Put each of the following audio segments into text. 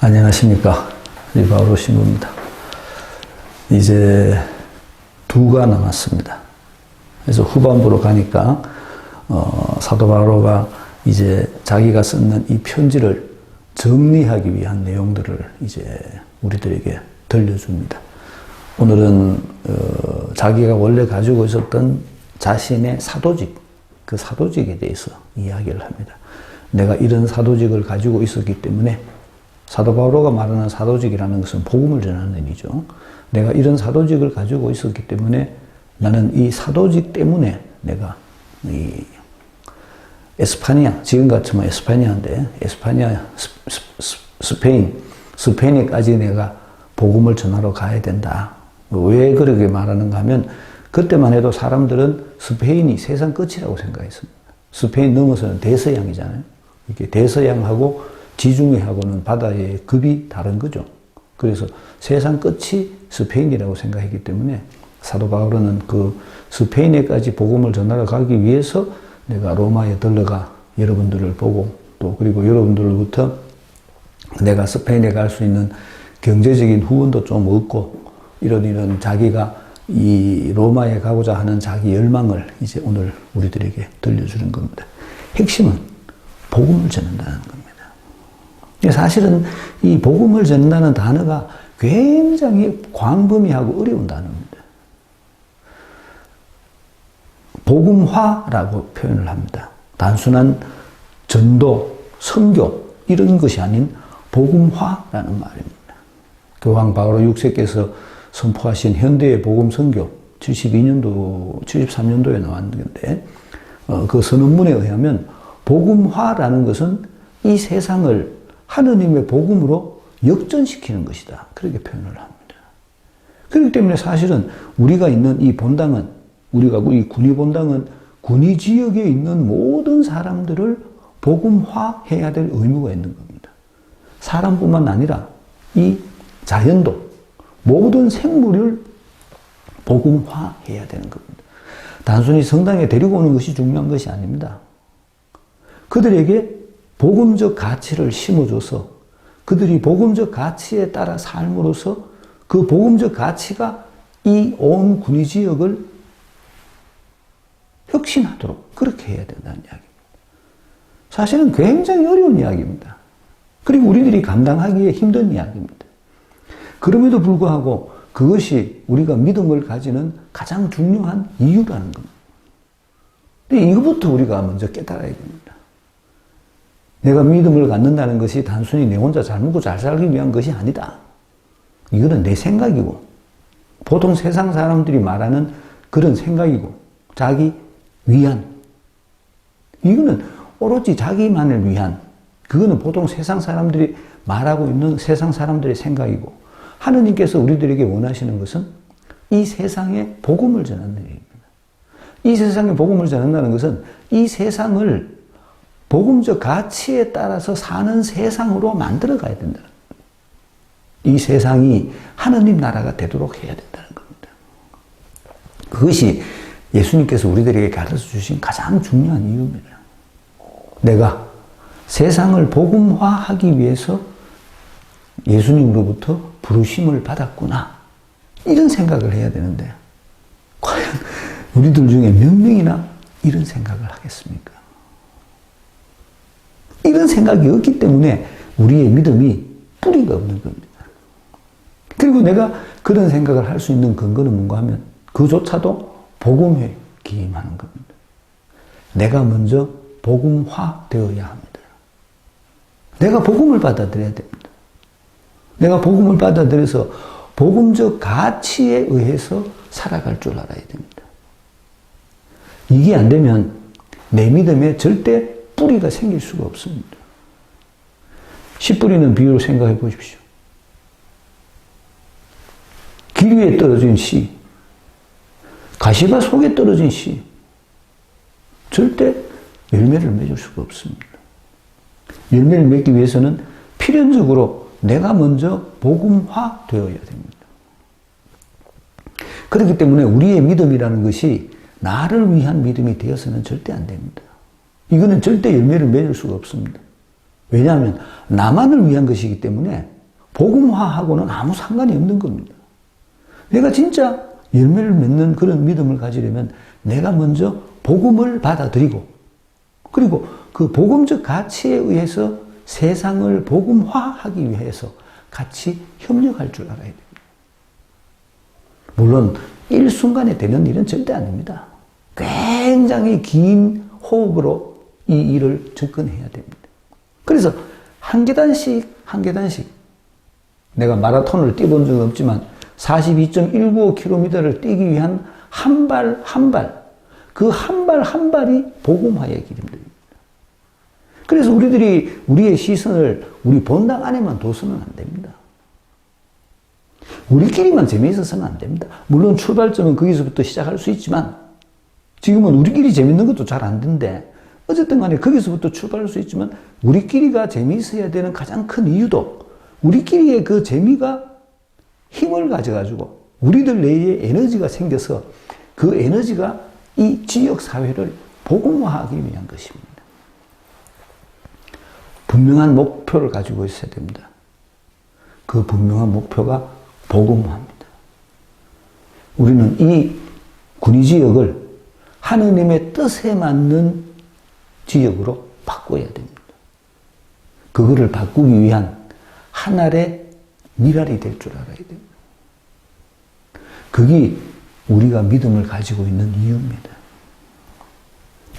안녕하십니까. 바오로 신부입니다. 이제 2가 남았습니다. 그래서 후반부로 가니까 사도 바오로가 이제 자기가 쓰는 이 편지를 정리하기 위한 내용들을 이제 우리들에게 들려줍니다. 오늘은 자기가 원래 가지고 있었던 자신의 사도직, 그 사도직에 대해서 이야기를 합니다. 내가 이런 사도직을 가지고 있었기 때문에, 사도 바오로가 말하는 사도직이라는 것은 복음을 전하는 일이죠. 내가 이런 사도직을 가지고 있었기 때문에 나는 이 사도직 때문에 내가 이 에스파니아, 지금 같으면 에스파니아인데, 에스파니아, 스페인에까지 내가 복음을 전하러 가야 된다. 왜 그렇게 말하는가 하면, 그때만 해도 사람들은 스페인이 세상 끝이라고 생각했습니다. 스페인 넘어서는 대서양이잖아요. 이렇게 대서양하고 지중해하고는 바다의 급이 다른 거죠. 그래서 세상 끝이 스페인이라고 생각했기 때문에 사도 바오로는 그 스페인에까지 복음을 전하러 가기 위해서 내가 로마에 들러가 여러분들을 보고, 또 그리고 여러분들로부터 내가 스페인에 갈 수 있는 경제적인 후원도 좀 얻고, 이런 자기가 이 로마에 가고자 하는 자기 열망을 이제 오늘 우리들에게 들려주는 겁니다. 핵심은 복음을 전한다는 겁니다. 사실은 이 복음을 전한다는 단어가 굉장히 광범위하고 어려운 단어입니다. 복음화라고 표현을 합니다. 단순한 전도, 선교 이런 것이 아닌 복음화라는 말입니다. 교황 바오로 6세께서 선포하신 현대의 복음 선교 73년도에 나왔는데, 그 선언문에 의하면 복음화라는 것은 이 세상을 하느님의 복음으로 역전시키는 것이다. 그렇게 표현을 합니다. 그렇기 때문에 사실은 우리가 있는 이 본당은, 우리가 이 군위 본당은 군위 지역에 있는 모든 사람들을 복음화해야 될 의무가 있는 겁니다. 사람뿐만 아니라 이 자연도, 모든 생물을 복음화해야 되는 겁니다. 단순히 성당에 데리고 오는 것이 중요한 것이 아닙니다. 그들에게 복음적 가치를 심어줘서 그들이 복음적 가치에 따라 삶으로써 그 복음적 가치가 이 온 군위 지역을 혁신하도록 그렇게 해야 된다는 이야기입니다. 사실은 굉장히 어려운 이야기입니다. 그리고 우리들이 감당하기에 힘든 이야기입니다. 그럼에도 불구하고 그것이 우리가 믿음을 가지는 가장 중요한 이유라는 겁니다. 근데 이것부터 우리가 먼저 깨달아야 됩니다. 내가 믿음을 갖는다는 것이 단순히 내 혼자 잘 먹고 잘 살기 위한 것이 아니다. 이거는 내 생각이고, 보통 세상 사람들이 말하는 그런 생각이고, 자기 위안. 이거는 오로지 자기만을 위한, 그거는 보통 세상 사람들이 말하고 있는 세상 사람들의 생각이고, 하느님께서 우리들에게 원하시는 것은 이 세상에 복음을 전하는 일입니다. 이 세상에 복음을 전한다는 것은 이 세상을 복음적 가치에 따라서 사는 세상으로 만들어 가야 된다. 이 세상이 하느님 나라가 되도록 해야 된다는 겁니다. 그것이 예수님께서 우리들에게 가르쳐 주신 가장 중요한 이유입니다. 내가 세상을 복음화하기 위해서 예수님으로부터 부르심을 받았구나. 이런 생각을 해야 되는데, 과연 우리들 중에 몇 명이나 이런 생각을 하겠습니까? 이런 생각이 없기 때문에 우리의 믿음이 뿌리가 없는 겁니다. 그리고 내가 그런 생각을 할 수 있는 근거는 뭔가 하면 그조차도 복음에 기임하는 겁니다. 내가 먼저 복음화 되어야 합니다. 내가 복음을 받아들여야 됩니다. 내가 복음을 받아들여서 복음적 가치에 의해서 살아갈 줄 알아야 됩니다. 이게 안 되면 내 믿음에 절대 뿌리가 생길 수가 없습니다. 씨 뿌리는 비유로 생각해 보십시오. 길 위에 떨어진 씨, 가시가 속에 떨어진 씨, 절대 열매를 맺을 수가 없습니다. 열매를 맺기 위해서는 필연적으로 내가 먼저 복음화 되어야 됩니다. 그렇기 때문에 우리의 믿음이라는 것이 나를 위한 믿음이 되어서는 절대 안 됩니다. 이거는 절대 열매를 맺을 수가 없습니다. 왜냐하면 나만을 위한 것이기 때문에 복음화하고는 아무 상관이 없는 겁니다. 내가 진짜 열매를 맺는 그런 믿음을 가지려면 내가 먼저 복음을 받아들이고 그리고 그 복음적 가치에 의해서 세상을 복음화하기 위해서 같이 협력할 줄 알아야 됩니다. 물론 일순간에 되는 일은 절대 아닙니다. 굉장히 긴 호흡으로 이 일을 접근해야 됩니다. 그래서 한 계단씩 내가 마라톤을 뛰어본 적은 없지만 42.195km를 뛰기 위한 한 발 한 발, 그 한 발 한 발이 복음화의 길입니다. 그래서 우리들이 우리의 시선을 우리 본당 안에만 둬서는 안 됩니다. 우리끼리만 재미있어서는 안 됩니다. 물론 출발점은 거기서부터 시작할 수 있지만 지금은 우리끼리 재밌는 것도 잘 안 된대. 어쨌든 간에 거기서부터 출발할 수 있지만 우리끼리가 재미있어야 되는 가장 큰 이유도 우리끼리의 그 재미가 힘을 가져가지고 우리들 내에 에너지가 생겨서 그 에너지가 이 지역사회를 복음화하기 위한 것입니다. 분명한 목표를 가지고 있어야 됩니다. 그 분명한 목표가 복음화입니다. 우리는 이 군위지역을 하느님의 뜻에 맞는 지역으로 바꿔야 됩니다. 그거를 바꾸기 위한 하늘의 미랄이 될 줄 알아야 됩니다. 그게 우리가 믿음을 가지고 있는 이유입니다.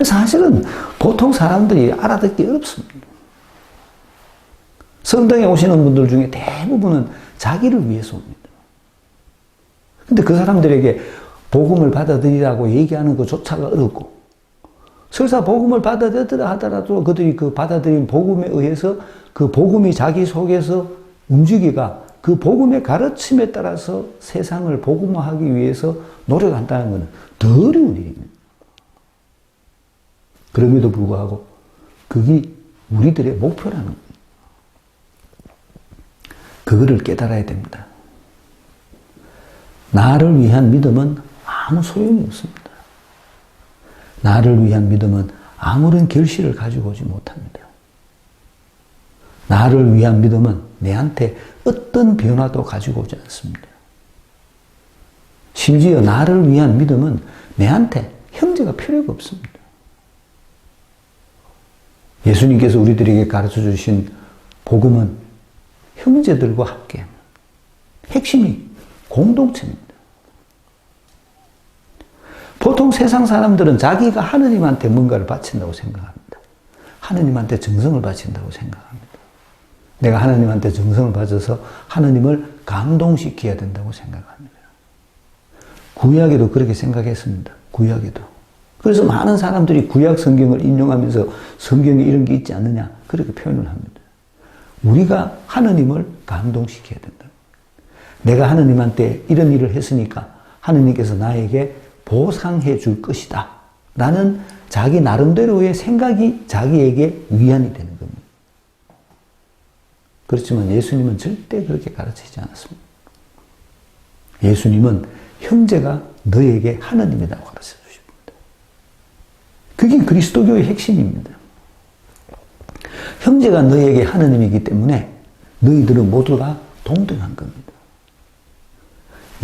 사실은 보통 사람들이 알아듣기 어렵습니다. 성당에 오시는 분들 중에 대부분은 자기를 위해서 옵니다. 근데 그 사람들에게 복음을 받아들이라고 얘기하는 것조차가 어렵고, 설사 복음을 받아들였다 하더라도 그들이 그 받아들인 복음에 의해서 그 복음이 자기 속에서 움직이가 그 복음의 가르침에 따라서 세상을 복음화하기 위해서 노력한다는 것은 더 어려운 일입니다. 그럼에도 불구하고 그게 우리들의 목표라는 거예요. 그거를 깨달아야 됩니다. 나를 위한 믿음은 아무 소용이 없습니다. 나를 위한 믿음은 아무런 결실을 가지고 오지 못합니다. 나를 위한 믿음은 내한테 어떤 변화도 가지고 오지 않습니다. 심지어 나를 위한 믿음은 내한테 형제가 필요가 없습니다. 예수님께서 우리들에게 가르쳐 주신 복음은 형제들과 함께 핵심이 공동체입니다. 보통 세상 사람들은 자기가 하느님한테 뭔가를 바친다고 생각합니다. 하느님한테 정성을 바친다고 생각합니다. 내가 하느님한테 정성을 바쳐서 하느님을 감동시켜야 된다고 생각합니다. 구약에도 그렇게 생각했습니다. 구약에도. 그래서 많은 사람들이 구약 성경을 인용하면서 성경에 이런 게 있지 않느냐 그렇게 표현을 합니다. 우리가 하느님을 감동시켜야 된다. 내가 하느님한테 이런 일을 했으니까 하느님께서 나에게 보상해 줄 것이다. 라는 자기 나름대로의 생각이 자기에게 위안이 되는 겁니다. 그렇지만 예수님은 절대 그렇게 가르치지 않았습니다. 예수님은 형제가 너에게 하느님이라고 가르쳐 주십니다. 그게 그리스도교의 핵심입니다. 형제가 너에게 하느님이기 때문에 너희들은 모두가 동등한 겁니다.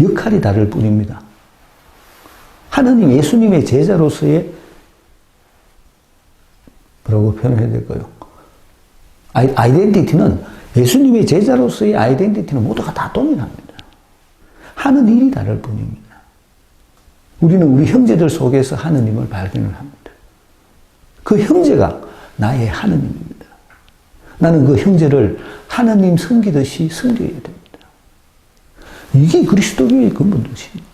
역할이 다를 뿐입니다. 하느님 예수님의 제자로서의 뭐라고 표현해야 될까요? 아이덴티티는 예수님의 제자로서의 아이덴티티는 모두가 다 동일합니다. 하는 일이 다를 뿐입니다. 우리는 우리 형제들 속에서 하느님을 발견을 합니다. 그 형제가 나의 하느님입니다. 나는 그 형제를 하느님 섬기듯이 섬겨야 됩니다. 이게 그리스도교의 근본 정신입니다.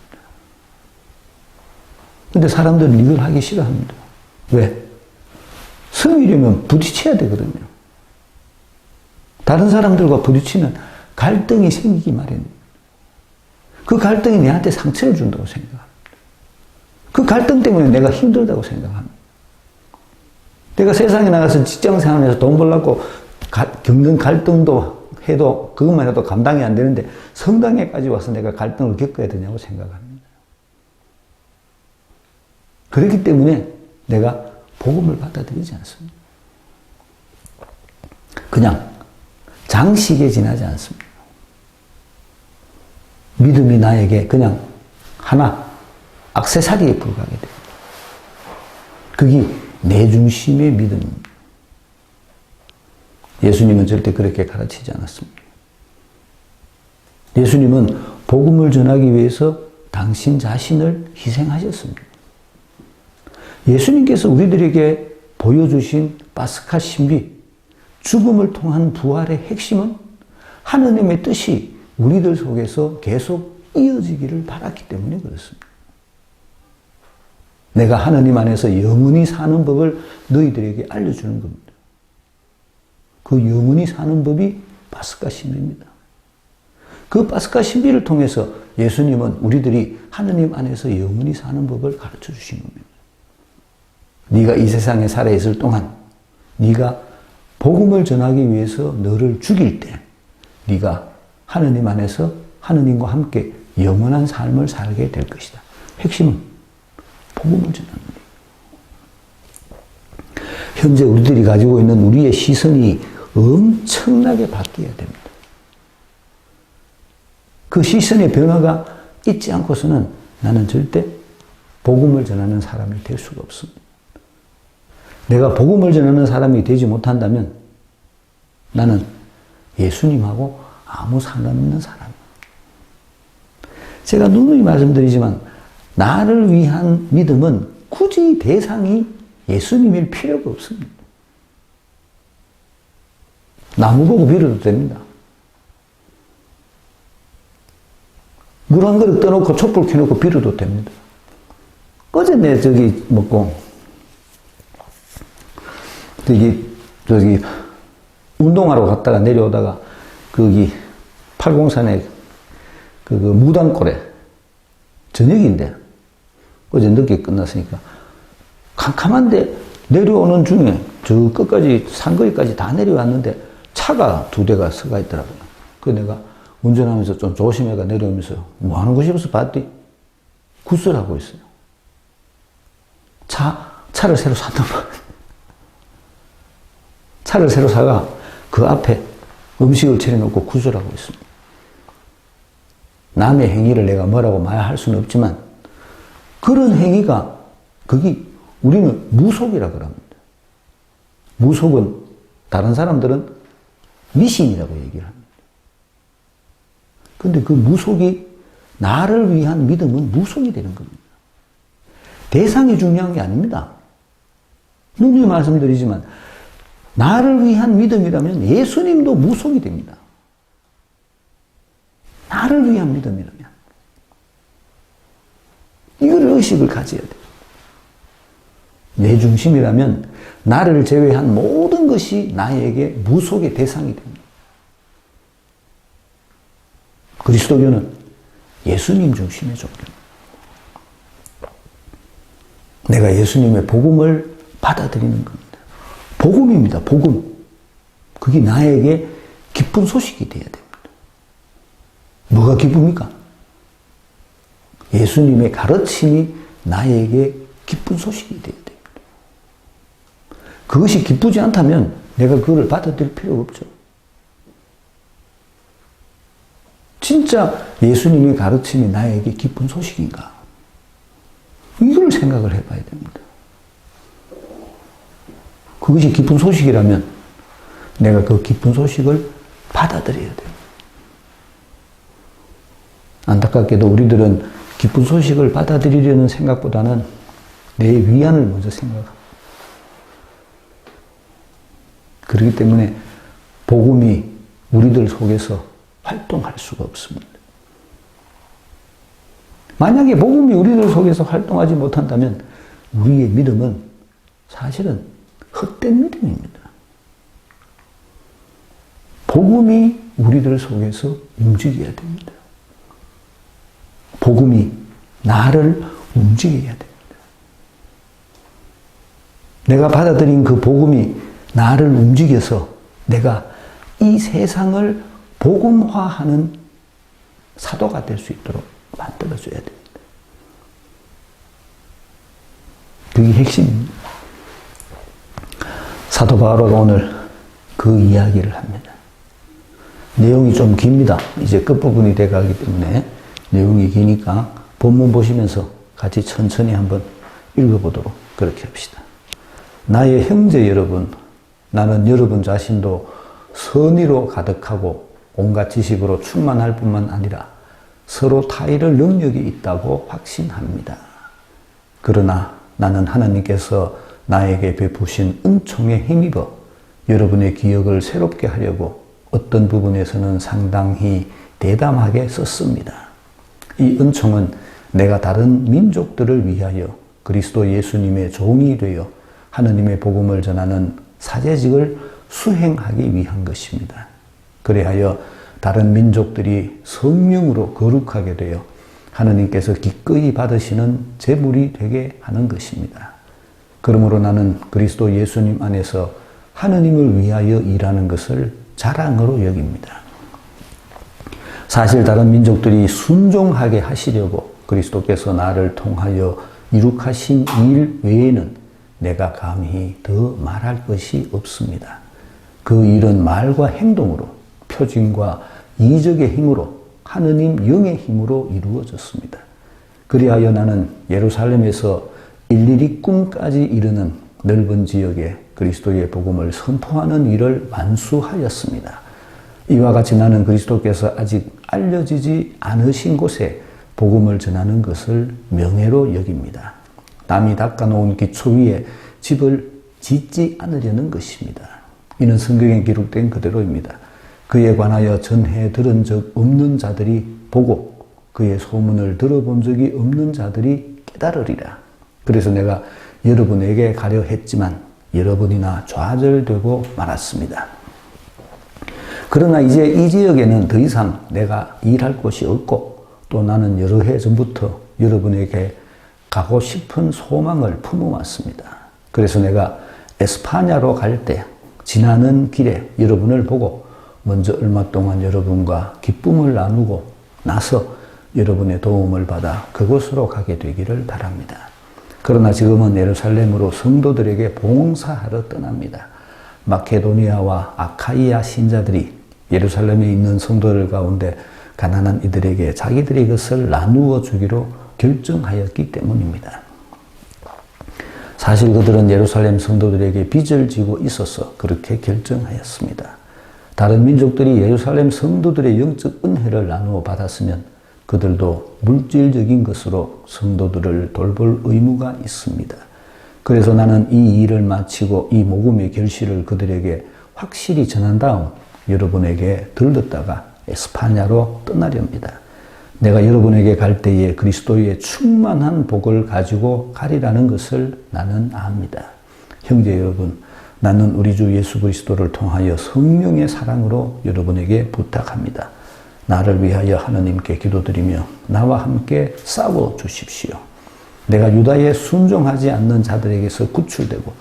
근데 사람들은 이걸 하기 싫어합니다. 왜? 섬기려면 부딪혀야 되거든요. 다른 사람들과 부딪히면 갈등이 생기기 마련입니다. 그 갈등이 내한테 상처를 준다고 생각합니다. 그 갈등 때문에 내가 힘들다고 생각합니다. 내가 세상에 나가서 직장생활에서 돈 벌려고 겪는 갈등도 해도 그것만 해도 감당이 안 되는데 성당에까지 와서 내가 갈등을 겪어야 되냐고 생각합니다. 그렇기 때문에 내가 복음을 받아들이지 않습니다. 그냥 장식에 지나지 않습니다. 믿음이 나에게 그냥 하나 액세서리에 불과하게 됩니다. 그게 내 중심의 믿음입니다. 예수님은 절대 그렇게 가르치지 않았습니다. 예수님은 복음을 전하기 위해서 당신 자신을 희생하셨습니다. 예수님께서 우리들에게 보여주신 파스카 신비, 죽음을 통한 부활의 핵심은 하느님의 뜻이 우리들 속에서 계속 이어지기를 바랐기 때문에 그렇습니다. 내가 하느님 안에서 영원히 사는 법을 너희들에게 알려주는 겁니다. 그 영원히 사는 법이 파스카 신비입니다. 그 파스카 신비를 통해서 예수님은 우리들이 하느님 안에서 영원히 사는 법을 가르쳐 주신 겁니다. 네가 이 세상에 살아있을 동안 네가 복음을 전하기 위해서 너를 죽일 때 네가 하느님 안에서 하느님과 함께 영원한 삶을 살게 될 것이다. 핵심은 복음을 전하는 거예요. 현재 우리들이 가지고 있는 우리의 시선이 엄청나게 바뀌어야 됩니다. 그 시선의 변화가 있지 않고서는 나는 절대 복음을 전하는 사람이 될 수가 없습니다. 내가 복음을 전하는 사람이 되지 못한다면 나는 예수님하고 아무 상관없는 사람이에요. 제가 누누이 말씀드리지만 나를 위한 믿음은 굳이 대상이 예수님일 필요가 없습니다. 나무 보고 빌어도 됩니다. 물 한 그릇 떠놓고 촛불 켜놓고 빌어도 됩니다. 어제 내 운동하러 갔다가 내려오다가 거기 팔공산에 그 무당골에 저녁인데 어제 늦게 끝났으니까 캄캄한데 내려오는 중에 저 끝까지 산거리까지 다 내려왔는데 차가 2대가 서가 있더라고요. 그래서 내가 운전하면서 좀 조심해가 내려오면서 뭐 하는 곳이 없어 봤더니 구슬하고 있어요. 차를 새로 샀단 말이에요. 차를 새로 사가 그 앞에 음식을 차려놓고 구슬하고 있습니다. 남의 행위를 내가 뭐라고 말할 수는 없지만 그런 행위가 거기 우리는 무속이라고 합니다. 무속은 다른 사람들은 미신이라고 얘기를 합니다. 그런데 그 무속이 나를 위한 믿음은 무속이 되는 겁니다. 대상이 중요한 게 아닙니다. 누누이 말씀드리지만 나를 위한 믿음이라면 예수님도 무속이 됩니다. 나를 위한 믿음이라면. 이걸 의식을 가져야 돼요. 내 중심이라면 나를 제외한 모든 것이 나에게 무속의 대상이 됩니다. 그리스도교는 예수님 중심의 종교입니다. 내가 예수님의 복음을 받아들이는 겁니다. 복음입니다. 복음. 그게 나에게 기쁜 소식이 돼야 됩니다. 뭐가 기쁩니까? 예수님의 가르침이 나에게 기쁜 소식이 돼야 됩니다. 그것이 기쁘지 않다면 내가 그걸 받아들일 필요가 없죠. 진짜 예수님의 가르침이 나에게 기쁜 소식인가? 이걸 생각을 해봐야 됩니다. 그것이 기쁜 소식이라면 내가 그 기쁜 소식을 받아들여야 돼요. 안타깝게도 우리들은 기쁜 소식을 받아들이려는 생각보다는 내 위안을 먼저 생각합니다. 그렇기 때문에 복음이 우리들 속에서 활동할 수가 없습니다. 만약에 복음이 우리들 속에서 활동하지 못한다면 우리의 믿음은 사실은 헛된 믿음입니다. 복음이 우리들 속에서 움직여야 됩니다. 복음이 나를 움직여야 됩니다. 내가 받아들인 그 복음이 나를 움직여서 내가 이 세상을 복음화하는 사도가 될 수 있도록 만들어줘야 됩니다. 그게 핵심입니다. 사도 바울은 오늘 그 그 이야기를 합니다. 내용이 좀 깁니다. 이제 끝부분이 돼가기 때문에 내용이 기니까 본문 보시면서 같이 천천히 한번 읽어보도록 그렇게 합시다. 나의 형제 여러분, 나는 여러분 자신도 선의로 가득하고 온갖 지식으로 충만할 뿐만 아니라 서로 타의를 능력이 있다고 확신합니다. 그러나 나는 하나님께서 나에게 베푸신 은총에 힘입어 여러분의 기억을 새롭게 하려고 어떤 부분에서는 상당히 대담하게 썼습니다. 이 은총은 내가 다른 민족들을 위하여 그리스도 예수님의 종이 되어 하느님의 복음을 전하는 사제직을 수행하기 위한 것입니다. 그리하여 다른 민족들이 성령으로 거룩하게 되어 하느님께서 기꺼이 받으시는 제물이 되게 하는 것입니다. 그러므로 나는 그리스도 예수님 안에서 하느님을 위하여 일하는 것을 자랑으로 여깁니다. 사실 다른 민족들이 순종하게 하시려고 그리스도께서 나를 통하여 이룩하신 일 외에는 내가 감히 더 말할 것이 없습니다. 그 일은 말과 행동으로, 표징과 이적의 힘으로, 하느님 영의 힘으로 이루어졌습니다. 그리하여 나는 예루살렘에서 일일이 꿈까지 이르는 넓은 지역에 그리스도의 복음을 선포하는 일을 완수하였습니다. 이와 같이 나는 그리스도께서 아직 알려지지 않으신 곳에 복음을 전하는 것을 명예로 여깁니다. 남이 닦아놓은 기초 위에 집을 짓지 않으려는 것입니다. 이는 성경에 기록된 그대로입니다. 그에 관하여 전해 들은 적 없는 자들이 보고 그의 소문을 들어본 적이 없는 자들이 깨달으리라. 그래서 내가 여러분에게 가려 했지만 여러분이나 좌절되고 말았습니다. 그러나 이제 이 지역에는 더 이상 내가 일할 곳이 없고 또 나는 여러 해 전부터 여러분에게 가고 싶은 소망을 품어왔습니다. 그래서 내가 에스파냐로 갈 때 지나는 길에 여러분을 보고 먼저 얼마 동안 여러분과 기쁨을 나누고 나서 여러분의 도움을 받아 그곳으로 가게 되기를 바랍니다. 그러나 지금은 예루살렘으로 성도들에게 봉사하러 떠납니다. 마케도니아와 아카이아 신자들이 예루살렘에 있는 성도들 가운데 가난한 이들에게 자기들의 것을 나누어 주기로 결정하였기 때문입니다. 사실 그들은 예루살렘 성도들에게 빚을 지고 있어서 그렇게 결정하였습니다. 다른 민족들이 예루살렘 성도들의 영적 은혜를 나누어 받았으면 그들도 물질적인 것으로 성도들을 돌볼 의무가 있습니다. 그래서 나는 이 일을 마치고 이 모금의 결실을 그들에게 확실히 전한 다음 여러분에게 들렀다가 에스파냐로 떠나렵니다. 내가 여러분에게 갈 때에 그리스도의 충만한 복을 가지고 가리라는 것을 나는 압니다. 형제 여러분, 나는 우리 주 예수 그리스도를 통하여 성령의 사랑으로 여러분에게 부탁합니다. 나를 위하여 하나님께 기도드리며 나와 함께 싸워 주십시오. 내가 유다에 순종하지 않는 자들에게서 구출되고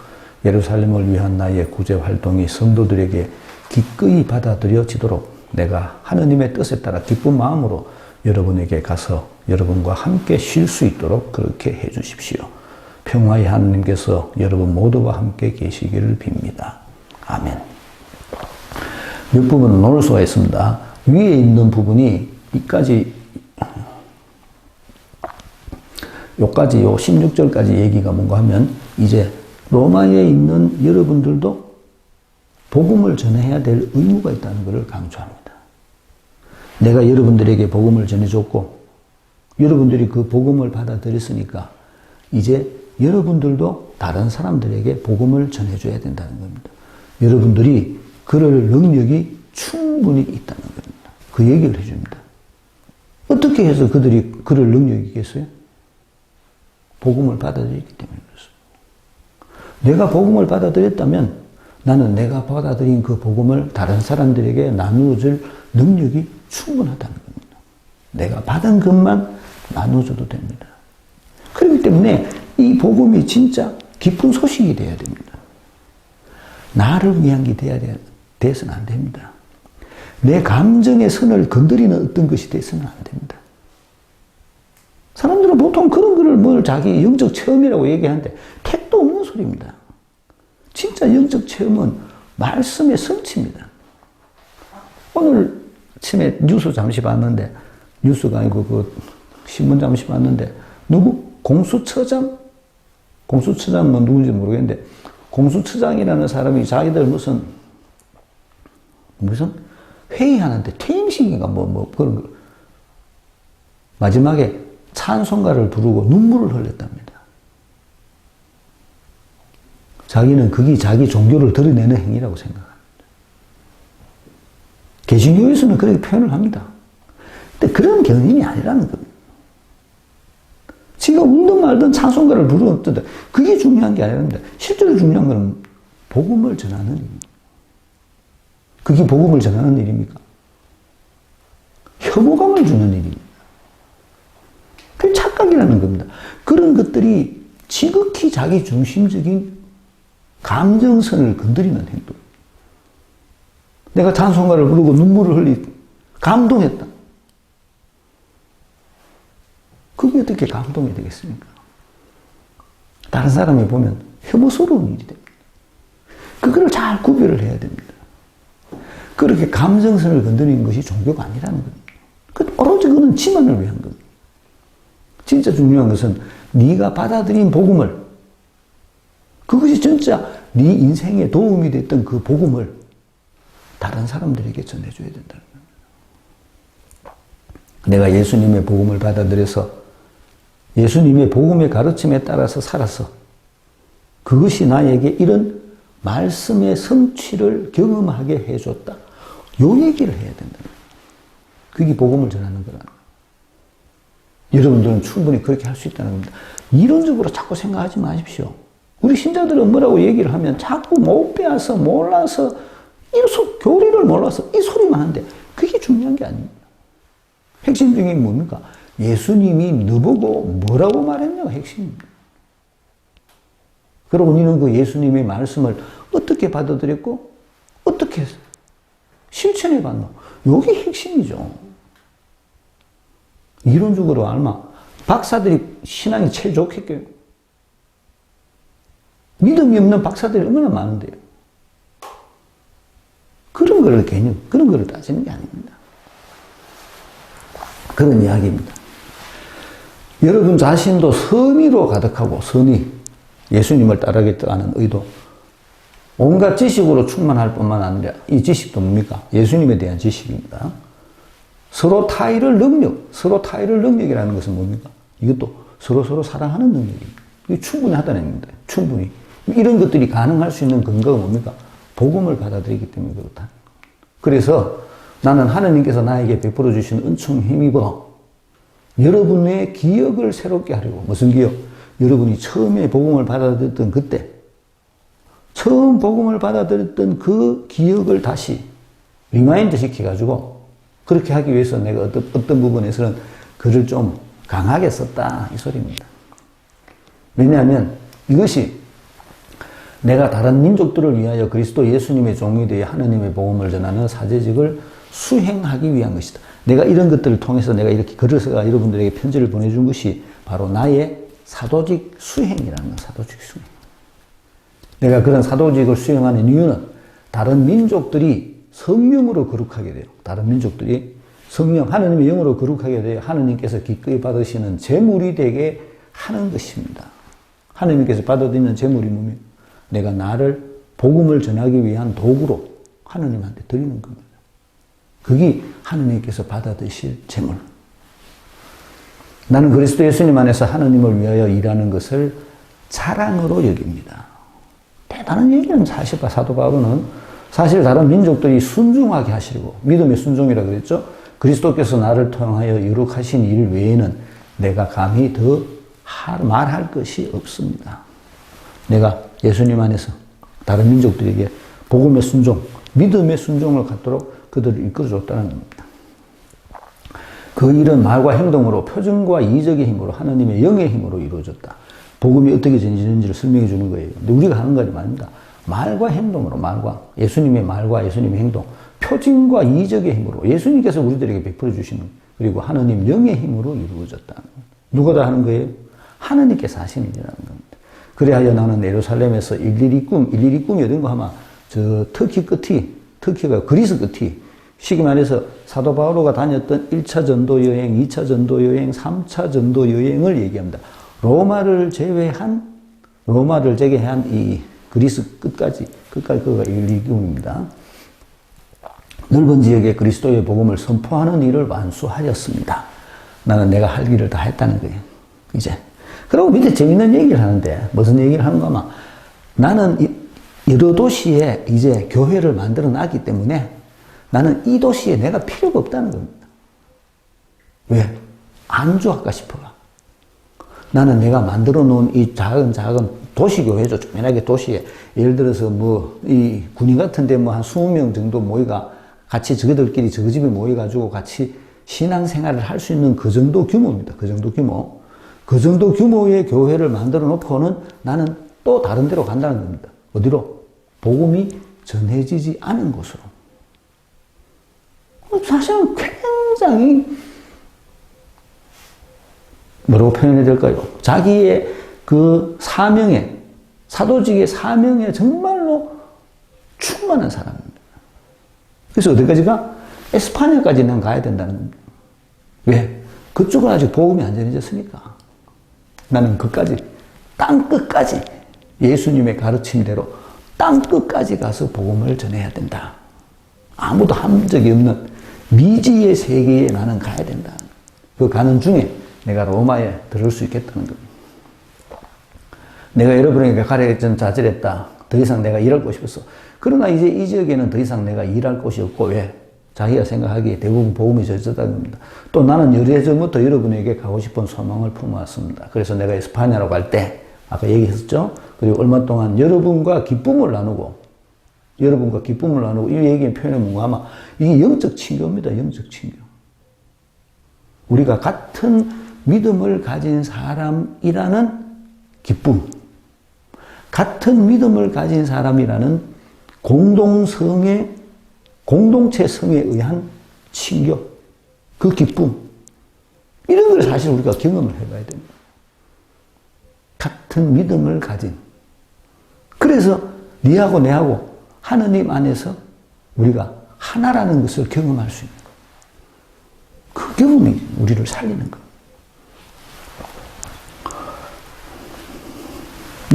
예루살렘을 위한 나의 구제 활동이 성도들에게 기꺼이 받아들여지도록 내가 하느님의 뜻에 따라 기쁜 마음으로 여러분에게 가서 여러분과 함께 쉴 수 있도록 그렇게 해 주십시오. 평화의 하느님께서 여러분 모두와 함께 계시기를 빕니다. 아멘. 몇 부분은 놓을 수가 있습니다. 위에 있는 부분이 요까지 요 16절까지 얘기가 뭔가 하면 이제 로마에 있는 여러분들도 복음을 전해야 될 의무가 있다는 것을 강조합니다. 내가 여러분들에게 복음을 전해줬고 여러분들이 그 복음을 받아들였으니까 이제 여러분들도 다른 사람들에게 복음을 전해줘야 된다는 겁니다. 여러분들이 그럴 능력이 충분히 있다는 겁니다. 그 얘기를 해줍니다. 어떻게 해서 그들이 그럴 능력이 있겠어요? 복음을 받아들였기 때문에 그렇습니다. 내가 복음을 받아들였다면 나는 내가 받아들인 그 복음을 다른 사람들에게 나누어줄 능력이 충분하다는 겁니다. 내가 받은 것만 나눠줘도 됩니다. 그렇기 때문에 이 복음이 진짜 기쁜 소식이 되어야 됩니다. 나를 위한 게 돼서는 안 됩니다. 내 감정의 선을 건드리는 어떤 것이 돼서는 안 됩니다. 사람들은 보통 그런 거를 뭘 자기 영적 체험이라고 얘기하는데 택도 없는 소리입니다. 진짜 영적 체험은 말씀의 성취입니다. 오늘 아침에 뉴스 잠시 봤는데, 뉴스가 아니고 그 신문 잠시 봤는데, 누구? 공수처장? 공수처장은 누군지 모르겠는데, 공수처장이라는 사람이 자기들 무슨 회의하는데 퇴임식인가 뭐 그런 거. 마지막에 찬송가를 부르고 눈물을 흘렸답니다. 자기는 그게 자기 종교를 드러내는 행위라고 생각합니다. 개신교에서는 그렇게 표현을 합니다. 근데 그런 견인이 아니라는 겁니다. 지가 울든 말든 찬송가를 부르든 그게 중요한 게 아닙니다. 실제로 중요한 건 복음을 전하는 일입니다. 그게 복음을 전하는 일입니까? 혐오감을 주는 일입니다. 그게 착각이라는 겁니다. 그런 것들이 지극히 자기 중심적인 감정선을 건드리는 행동. 내가 찬송가를 부르고 눈물을 흘리 감동했다. 그게 어떻게 감동이 되겠습니까? 다른 사람이 보면 혐오스러운 일이 됩니다. 그거를 잘 구별을 해야 됩니다. 그렇게 감정선을 건드리는 것이 종교가 아니라는 겁니다. 오로지 그는 지만을 위한 겁니다. 진짜 중요한 것은 네가 받아들인 복음을, 그것이 진짜 네 인생에 도움이 됐던 그 복음을 다른 사람들에게 전해줘야 된다는 겁니다. 내가 예수님의 복음을 받아들여서 예수님의 복음의 가르침에 따라서 살아서 그것이 나에게 이런 말씀의 성취를 경험하게 해줬다. 요 얘기를 해야 된다. 그게 복음을 전하는 거라는 거예요. 여러분들은 충분히 그렇게 할 수 있다는 겁니다. 이론적으로 자꾸 생각하지 마십시오. 우리 신자들은 뭐라고 얘기를 하면 자꾸 못 배워서 몰라서 교리를 몰라서 이 소리만 하는데 그게 중요한 게 아닙니다. 핵심적인 게 뭡니까? 예수님이 너보고 뭐라고 말했냐가 핵심입니다. 그리고 우리는 그 예수님의 말씀을 어떻게 받아들였고 어떻게 실천해 봤노? 이게 핵심이죠. 이론적으로 얼마 박사들이 신앙이 제일 좋겠게요. 믿음이 없는 박사들이 얼마나 많은데요. 그런 거를 개념, 그런 거를 따지는 게 아닙니다. 그런 이야기입니다. 여러분 자신도 선의로 가득하고 선의, 예수님을 따르겠다는 의도, 온갖 지식으로 충만할 뿐만 아니라 이 지식도 뭡니까? 예수님에 대한 지식입니다. 서로 타의를 능력이라는 것은 뭡니까? 이것도 서로 사랑하는 능력입니다. 이게 충분히 하다는 얘기입니다. 충분히. 이런 것들이 가능할 수 있는 근거가 뭡니까? 복음을 받아들이기 때문에 그렇다. 그래서 나는 하나님께서 나에게 베풀어 주신 은총 힘입어 여러분의 기억을 새롭게 하려고. 무슨 기억? 여러분이 처음에 복음을 받아들였던 그때, 처음 복음을 받아들였던 그 기억을 다시 리마인드 시켜가지고 그렇게 하기 위해서 내가 어떤 부분에서는 글을 좀 강하게 썼다 이 소리입니다. 왜냐하면 이것이 내가 다른 민족들을 위하여 그리스도 예수님의 종이 되어 하나님의 복음을 전하는 사제직을 수행하기 위한 것이다. 내가 이런 것들을 통해서 내가 이렇게 글을 써가 여러분들에게 편지를 보내준 것이 바로 나의 사도직 수행이라는 거예요. 사도직 수행. 내가 그런 사도직을 수행하는 이유는 다른 민족들이 성령으로 거룩하게 돼요. 다른 민족들이 성령, 하나님의 영으로 거룩하게 돼요. 하나님께서 기꺼이 받으시는 제물이 되게 하는 것입니다. 하나님께서 받아들이는 제물이 뭐면 내가 나를 복음을 전하기 위한 도구로 하나님한테 드리는 겁니다. 그게 하나님께서 받아드실 제물. 나는 그리스도 예수님 안에서 하나님을 위하여 일하는 것을 자랑으로 여깁니다. 대단한 얘기는 사실 사도 바울은 사실 다른 민족들이 순종하게 하시고 믿음의 순종이라고 그랬죠. 그리스도께서 나를 통하여 이룩하신 일 외에는 내가 감히 더 말할 것이 없습니다. 내가 예수님 안에서 다른 민족들에게 복음의 순종, 믿음의 순종을 갖도록 그들을 이끌어줬다는 겁니다. 그 일은 말과 행동으로 표정과 이적의 힘으로 하나님의 영의 힘으로 이루어졌다. 복음이 어떻게 전해지는지를 설명해 주는 거예요. 근데 우리가 하는 건 아닙니다. 말과 행동으로, 예수님의 말과 예수님의 행동, 표징과 이적의 힘으로 예수님께서 우리들에게 베풀어 주시는, 그리고 하나님 영의 힘으로 이루어졌다. 누가 다 하는 거예요? 하나님께서 하시는 일이라는 겁니다. 그래야 나는 예루살렘에서 일일이 꿈이 어떤 거 하면 저 터키가 그리스 끝이, 쉽게 말해서 사도 바오로가 다녔던 1차 전도 여행, 2차 전도 여행, 3차 전도 여행을 얘기합니다. 로마를 제외한 이 그리스 끝까지 그가 일기입니다. 넓은 지역에 그리스도의 복음을 선포하는 일을 완수하였습니다. 나는 내가 할 일을 다 했다는 거예요. 이제. 그리고 밑에 재밌는 얘기를 하는데, 무슨 얘기를 하는가 하면, 나는 여러 도시에 이제 교회를 만들어 놨기 때문에 나는 이 도시에 내가 필요가 없다는 겁니다. 왜? 안주할까 싶어가. 나는 내가 만들어 놓은 이 작은 도시교회죠. 조그만하게 도시에. 예를 들어서 이 군인 같은데 한 20명 정도 모이가 같이 저희들끼리 저 집에 모여가지고 같이 신앙생활을 할 수 있는 그 정도 규모입니다. 그 정도 규모. 그 정도 규모의 교회를 만들어 놓고는 나는 또 다른 데로 간다는 겁니다. 어디로? 복음이 전해지지 않은 곳으로. 사실은 굉장히 뭐라고 표현해야 될까요? 자기의 그 사명에, 사도직의 사명에 정말로 충만한 사람입니다. 그래서 어디까지가? 에스파냐까지는 가야 된다는 겁니다. 왜? 그쪽은 아직 복음이 안 전해졌으니까. 나는 그까지, 땅끝까지 예수님의 가르침대로 땅끝까지 가서 복음을 전해야 된다. 아무도 한 적이 없는 미지의 세계에 나는 가야 된다. 그 가는 중에 내가 로마에 들을 수 있겠다는 겁니다. 내가 여러분에게 가르쳐 좌절했다. 더 이상 내가 일할 곳이 없어. 그러나 이제 이 지역에는 더 이상 내가 일할 곳이 없고, 왜? 자기가 생각하기에 대부분 복음이 젖었다는 겁니다. 또 나는 예전부터 여러분에게 가고 싶은 소망을 품어왔습니다. 그래서 내가 에스파냐로 갈 때, 아까 얘기했었죠? 그리고 얼마 동안 여러분과 기쁨을 나누고, 이 얘기의 표현은 뭔가 아마 이게 영적 친교입니다. 영적 친교. 우리가 같은 믿음을 가진 사람이라는 기쁨, 같은 믿음을 가진 사람이라는 공동체 성에 의한 친교, 그 기쁨, 이런 걸 사실 우리가 경험을 해봐야 됩니다. 같은 믿음을 가진. 그래서 니하고 내하고 하느님 안에서 우리가 하나라는 것을 경험할 수 있는 거예요. 그 경험이 우리를 살리는 거예요.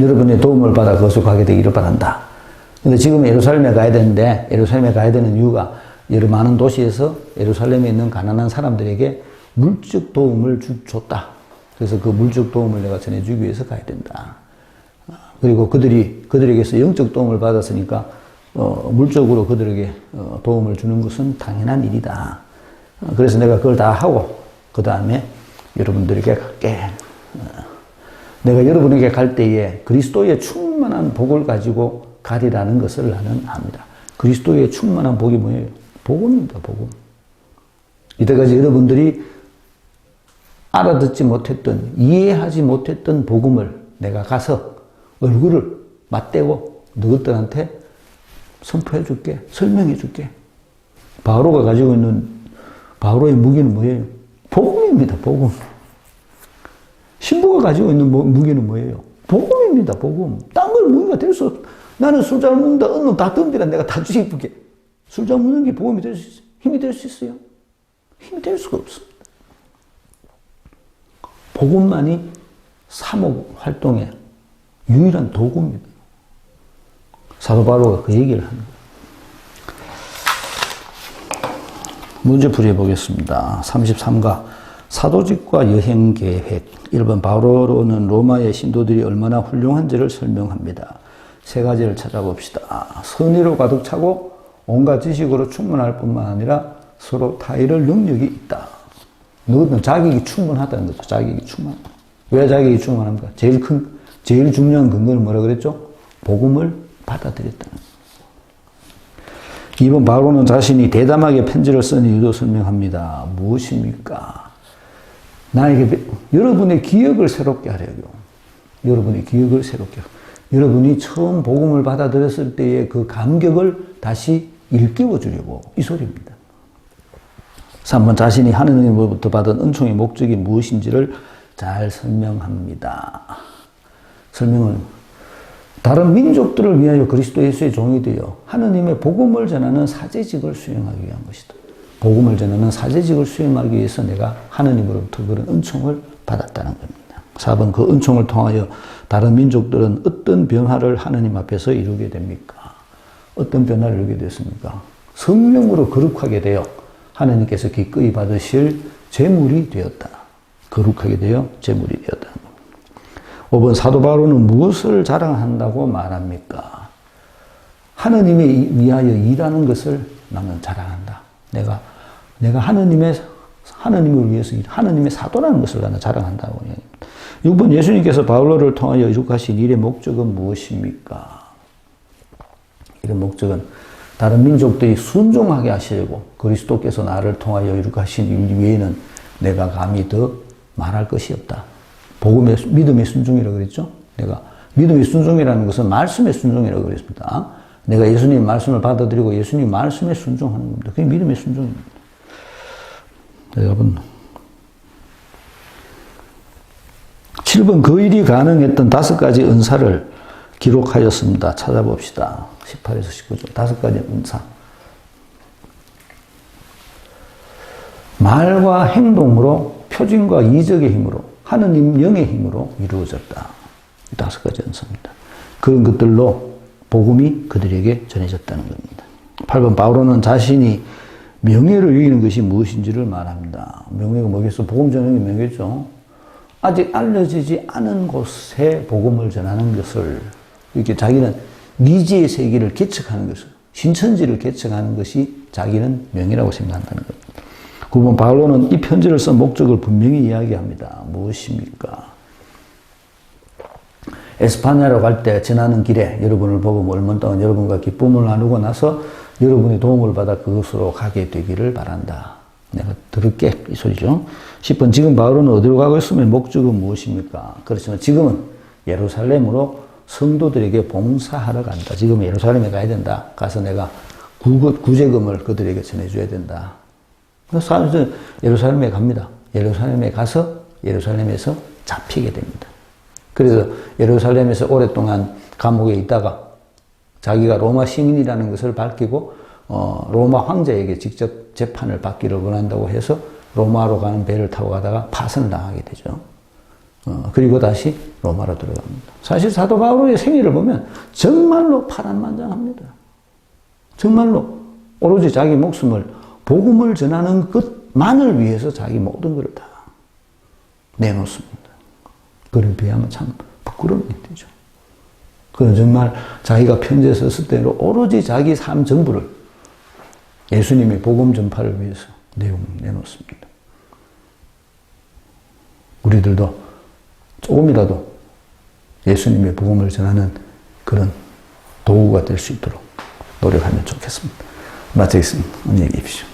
여러분의 도움을 받아 거룩하게 되기를 바란다. 근데 지금 예루살렘에 가야 되는데, 예루살렘에 가야 되는 이유가 여러 많은 도시에서 예루살렘에 있는 가난한 사람들에게 물적 도움을 줬다. 그래서 그 물적 도움을 내가 전해주기 위해서 가야 된다. 그리고 그들에게서 영적 도움을 받았으니까, 물적으로 그들에게 도움을 주는 것은 당연한 일이다. 그래서 내가 그걸 다 하고, 그 다음에 여러분들에게 갈게. 내가 여러분에게 갈 때에 그리스도의 충만한 복을 가지고 가리라는 것을 나는 압니다. 그리스도의 충만한 복이 뭐예요? 복음입니다, 복음. 이때까지 여러분들이 알아듣지 못했던, 이해하지 못했던 복음을 내가 가서 얼굴을 맞대고 너희들한테 선포해 줄게, 설명해 줄게. 바오로가 가지고 있는 바오로의 무기는 뭐예요? 복음입니다, 복음. 신부가 가지고 있는 무기는 뭐예요? 복음입니다, 복음. 딴 걸 무기가 될 수 없어. 나는 술 잘 먹는다, 언놈 다 덤비라 내가 다 뒤집게. 술 잘 먹는 게 복음이 될 수 있어요? 힘이 될 수 있어요? 힘이 될 수가 없습니다. 복음만이 사목 활동의 유일한 도구입니다. 사도 바오로가 그 얘기를 합니다. 문제풀이 해보겠습니다. 33가 사도직과 여행 계획. 1번 바오로는 로마의 신도들이 얼마나 훌륭한지를 설명합니다. 세 가지를 찾아봅시다. 선의로 가득 차고 온갖 지식으로 충분할 뿐만 아니라 서로 타이를 능력이 있다. 너희는 자격이 충분하다는 거죠. 자격이 충분. 왜 자격이 충분합니까? 제일 중요한 근거는 뭐라 그랬죠? 복음을 받아들였다는 거예요. 2번 바오로는 자신이 대담하게 편지를 쓴 이유도 설명합니다. 무엇입니까? 나에게 여러분의 기억을 새롭게 하려고. 여러분의 기억을 새롭게 하려고. 여러분이 처음 복음을 받아들였을 때의 그 감격을 다시 일깨워 주려고. 이 소리입니다. 3번 자신이 하느님으로부터 받은 은총의 목적이 무엇인지를 잘 설명합니다. 설명은 다른 민족들을 위하여 그리스도 예수의 종이 되어 하느님의 복음을 전하는 사제직을 수행하기 위한 것이다. 복음을 전하는 사제직을 수행하기 위해서 내가 하느님으로부터 그런 은총을 받았다는 겁니다. 4번 그 은총을 통하여 다른 민족들은 어떤 변화를 하느님 앞에서 이루게 됩니까? 어떤 변화를 이루게 됐습니까? 성령으로 거룩하게 되어 하느님께서 기꺼이 받으실 제물이 되었다. 거룩하게 되어 제물이 되었다. 5번 사도 바울은 무엇을 자랑한다고 말합니까? 하느님에 위하여 일하는 것을 나는 자랑한다. 내가 하느님을 위해서 하느님의 사도라는 것을 나는 자랑한다고. 6번 예수님께서 바울로를 통하여 이룩하신 일의 목적은 무엇입니까? 이런 목적은 다른 민족들이 순종하게 하시려고 그리스도께서 나를 통하여 이룩하신 일 외에는 내가 감히 더 말할 것이 없다. 복음의 믿음의 순종이라고 그랬죠? 내가 믿음의 순종이라는 것은 말씀의 순종이라고 그랬습니다. 내가 예수님 말씀을 받아들이고 예수님 말씀에 순종하는 겁니다. 그게 믿음의 순종입니다. 여러분 7번 그 일이 가능했던 5가지 은사를 기록하였습니다. 찾아봅시다. 18에서 19절 5가지 은사. 말과 행동으로 표징과 이적의 힘으로 하느님 영의 힘으로 이루어졌다. 5가지 은사입니다. 그런 것들로 복음이 그들에게 전해졌다는 겁니다. 8번 바울은 자신이 명예를 여기는 것이 무엇인지를 말합니다. 명예가 뭐겠어? 복음 전하는 게 명예죠. 아직 알려지지 않은 곳에 복음을 전하는 것을 이렇게 자기는 미지의 세계를 개척하는 것을 신천지를 개척하는 것이 자기는 명예라고 생각한다는 겁니다. 9번 바울은 이 편지를 쓴 목적을 분명히 이야기합니다. 무엇입니까? 에스파냐로 갈 때 지나는 길에 여러분을 보고 멀면 동안 여러분과 기쁨을 나누고 나서 여러분의 도움을 받아 그곳으로 가게 되기를 바란다. 내가 들을게 이 소리죠. 10번 지금 바울은 어디로 가고 있으면 목적은 무엇입니까? 그렇지만 지금은 예루살렘으로 성도들에게 봉사하러 간다. 지금 예루살렘에 가야 된다. 가서 내가 구제금을 그들에게 전해줘야 된다. 그래서 예루살렘에 갑니다. 예루살렘에 가서 예루살렘에서 잡히게 됩니다. 그래서 예루살렘에서 오랫동안 감옥에 있다가 자기가 로마 시민이라는 것을 밝히고 로마 황제에게 직접 재판을 받기를 원한다고 해서 로마로 가는 배를 타고 가다가 파선을 당하게 되죠. 그리고 다시 로마로 들어갑니다. 사실 사도 바울의 생애를 보면 정말로 파란만장합니다. 정말로 오로지 자기 목숨을 복음을 전하는 것만을 위해서 자기 모든 것을 다 내놓습니다. 그를 비하면 참 부끄러운 일이죠. 그는 정말 자기가 편지에 썼을 대로 오로지 자기 삶 전부를 예수님의 복음 전파를 위해서 내놓습니다. 우리들도 조금이라도 예수님의 복음을 전하는 그런 도구가 될 수 있도록 노력하면 좋겠습니다. 마치겠습니다. 안녕히 계십시오.